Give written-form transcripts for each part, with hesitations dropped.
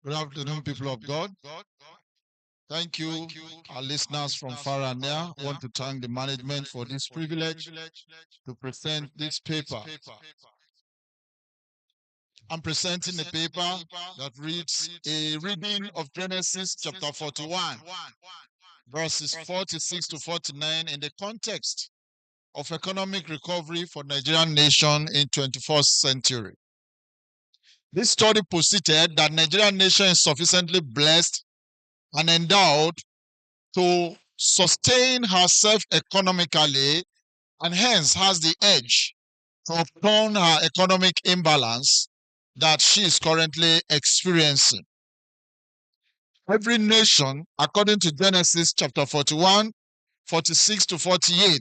Good afternoon, people of God. Thank you, our listeners from far and near. I want to thank the management for this privilege to present this paper. I'm presenting a paper that reads a reading of Genesis chapter 41, verses 46 to 49 in the context of economic recovery for Nigerian nation in 21st century. This study posited that Nigerian nation is sufficiently blessed and endowed to sustain herself economically and hence has the edge to upturn her economic imbalance that she is currently experiencing. Every nation, according to Genesis chapter 41, 46 to 48,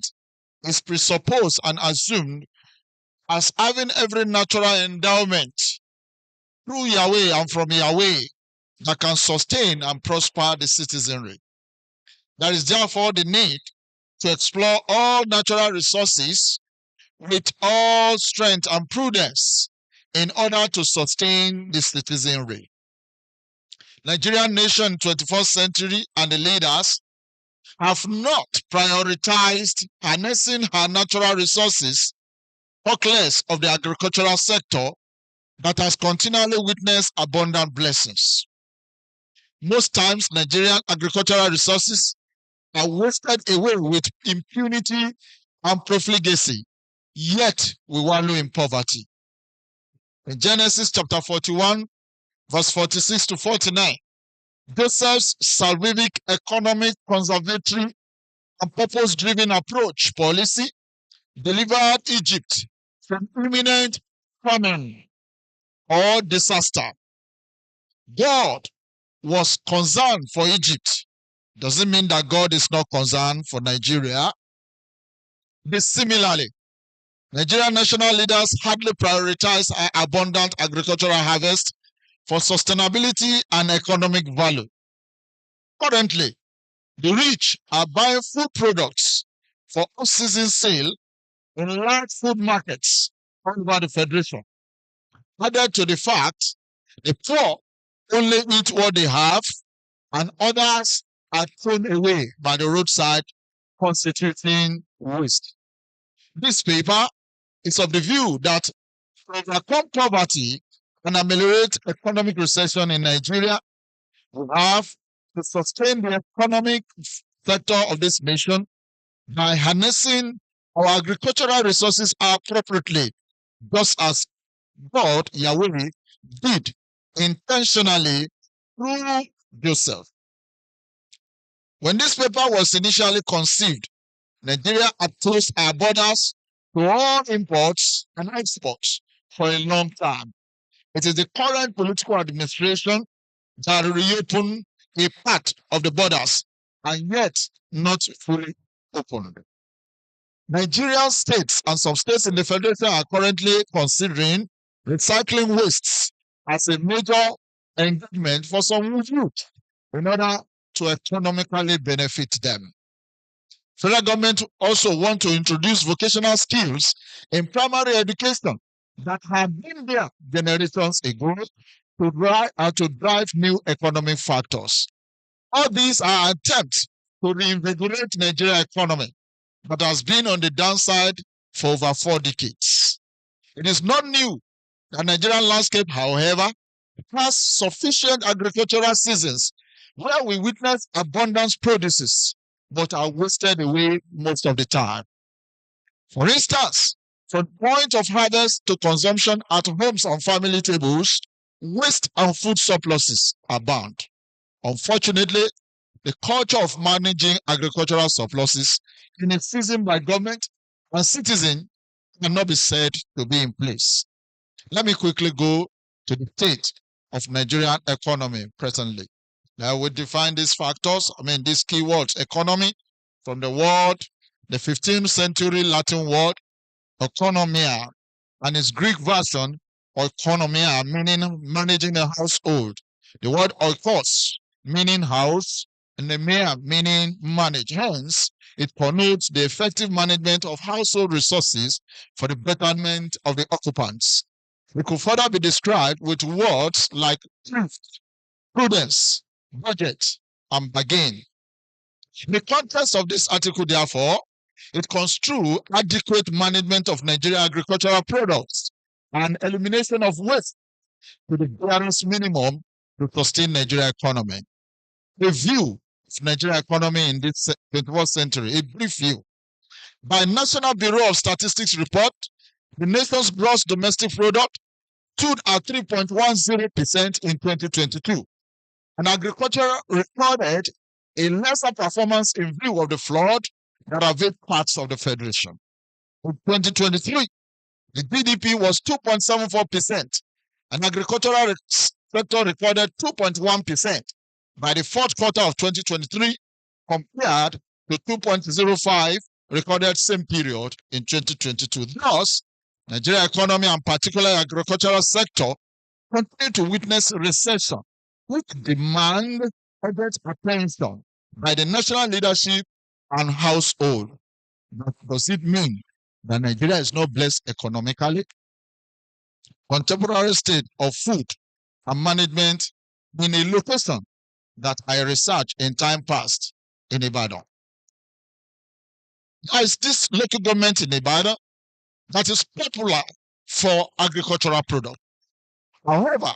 is presupposed and assumed as having every natural endowment through Yahweh and from Yahweh that can sustain and prosper the citizenry. There is therefore the need to explore all natural resources with all strength and prudence in order to sustain the citizenry. Nigerian nation 21st century and the leaders have not prioritized harnessing her natural resources, talk less of the agricultural sector that has continually witnessed abundant blessings. Most times, Nigerian agricultural resources are wasted away with impunity and profligacy, yet we wallow in poverty. In Genesis chapter 41, verse 46 to 49, Joseph's salvific economic, conservatory, and purpose-driven approach policy delivered Egypt from imminent famine or disaster. God was concerned for Egypt. Doesn't mean that God is not concerned for Nigeria. Similarly, Nigerian national leaders hardly prioritize abundant agricultural harvest for sustainability and economic value. Currently, the rich are buying food products for off-season sale in large food markets all over the Federation. Added to the fact, the poor only eat what they have and others are thrown away by the roadside, constituting waste. This paper is of the view that to overcome poverty and ameliorate economic recession in Nigeria, we have to sustain the economic sector of this nation by harnessing our agricultural resources appropriately, just as God, Yahweh, did intentionally through Joseph. When this paper was initially conceived, Nigeria had closed our borders to all imports and exports for a long time. It is the current political administration that reopened a part of the borders and yet not fully opened. Nigerian states and some states in the Federation are currently considering recycling wastes as a major engagement for some youth in order to economically benefit them. Federal government also want to introduce vocational skills in primary education that have been there generations ago to drive new economic factors. All these are attempts to reinvigorate Nigerian economy that has been on the downside for over 4 decades. It is not new that Nigerian landscape, however, has sufficient agricultural seasons where we witness abundant produces but are wasted away most of the time. For instance, from point of harvest to consumption at homes and family tables, waste and food surpluses abound. Unfortunately, the culture of managing agricultural surpluses in a season by government and citizen cannot be said to be in place. Let me quickly go to the state of Nigerian economy presently. Now we define these factors, these keywords: economy, from the word, the 15th century Latin word, economia, and its Greek version, oikonomia, meaning managing a household. The word oikos, meaning house, and the mea, meaning manage. Hence, it connotes the effective management of household resources for the betterment of the occupants. It could further be described with words like thrift, prudence, budget, and bargain. The context of this article, therefore, it construes adequate management of Nigerian agricultural products and elimination of waste to the barest minimum to sustain Nigerian economy. A view of Nigerian economy in this 21st century, a brief view. By National Bureau of Statistics report, the nation's gross domestic product stood at 3.10% in 2022. And agriculture recorded a lesser performance in view of the flood that ravaged parts of the Federation. In 2023, the GDP was 2.74%, and agricultural sector recorded 2.1% by the fourth quarter of 2023, compared to 2.05% recorded same period in 2022. Thus, Nigerian economy and particularly agricultural sector continue to witness recession, which demand urgent attention by the national leadership and household. But does it mean that Nigeria is not blessed economically? Contemporary state of food and management in a location that I researched in time past in Ibadan. There is this local government in Ibadan that is popular for agricultural products. However,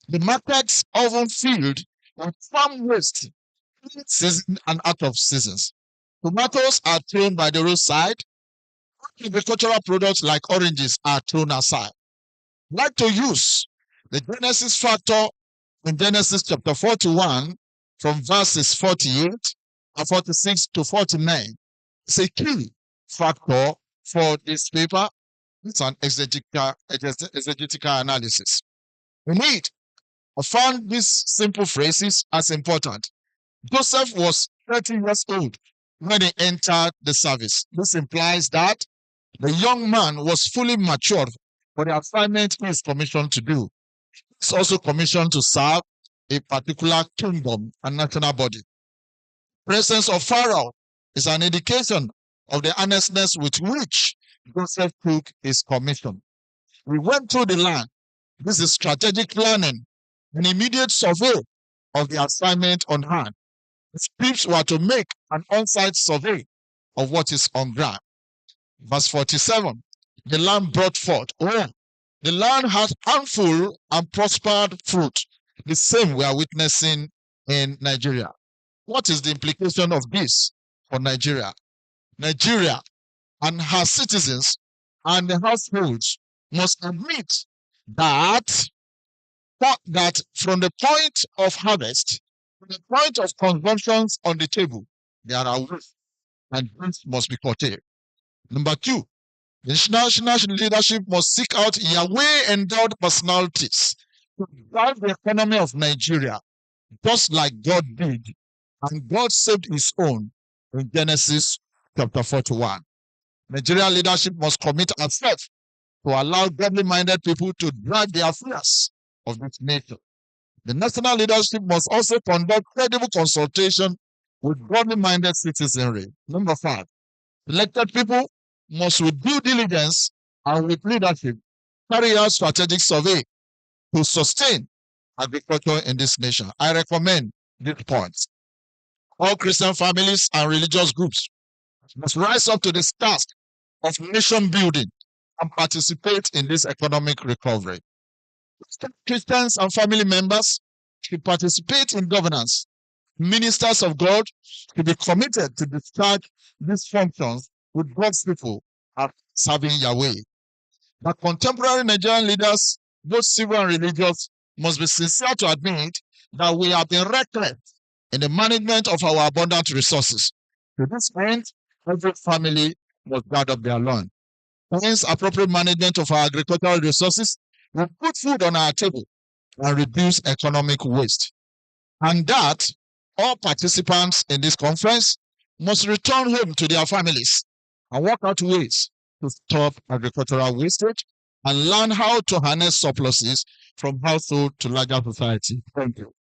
the markets often filled with farm waste in season and out of seasons. Tomatoes are thrown by the roadside. Agricultural products like oranges are thrown aside. I'd like to use the Genesis factor in Genesis chapter 41 from verses 48 and 46 to 49. It's a key factor for this paper. It's an exegetical analysis. In it, I found these simple phrases as important. Joseph was 30 years old when he entered the service. This implies that the young man was fully matured for the assignment he is commissioned to do. He's also commissioned to serve a particular kingdom and national body. Presence of Pharaoh is an indication of the earnestness with which Joseph took his commission. We went through the land. This is strategic planning, an immediate survey of the assignment on hand. The scripts were to make an on-site survey of what is on ground. Verse 47, the land brought forth. Oh, the land had handful and prospered fruit. The same we are witnessing in Nigeria. What is the implication of this for Nigeria? Nigeria and her citizens and the households must admit that from the point of harvest to the point of consumption on the table, there are ways, and this must be curtailed. Number two, the national leadership must seek out Yahweh-endowed personalities to drive the economy of Nigeria, just like God did, and God saved his own in Genesis chapter 41. Nigerian leadership must commit herself to allow godly-minded people to drive the affairs of this nation. The national leadership must also conduct credible consultation with godly-minded citizenry. Number 5, elected people must with due diligence and with leadership carry out strategic survey to sustain agriculture in this nation. I recommend these points. All Christian families and religious groups must rise up to this task of nation building and participate in this economic recovery. Christians and family members should participate in governance. Ministers of God should be committed to discharge these functions with God's people are serving Yahweh. But contemporary Nigerian leaders, both civil and religious, must be sincere to admit that we have been reckless in the management of our abundant resources. To this end, every family must guard up their land. Hence, appropriate management of our agricultural resources will put food on our table and reduce economic waste. And that all participants in this conference must return home to their families and work out ways to stop agricultural wastage and learn how to harness surpluses from household to larger society. Thank you.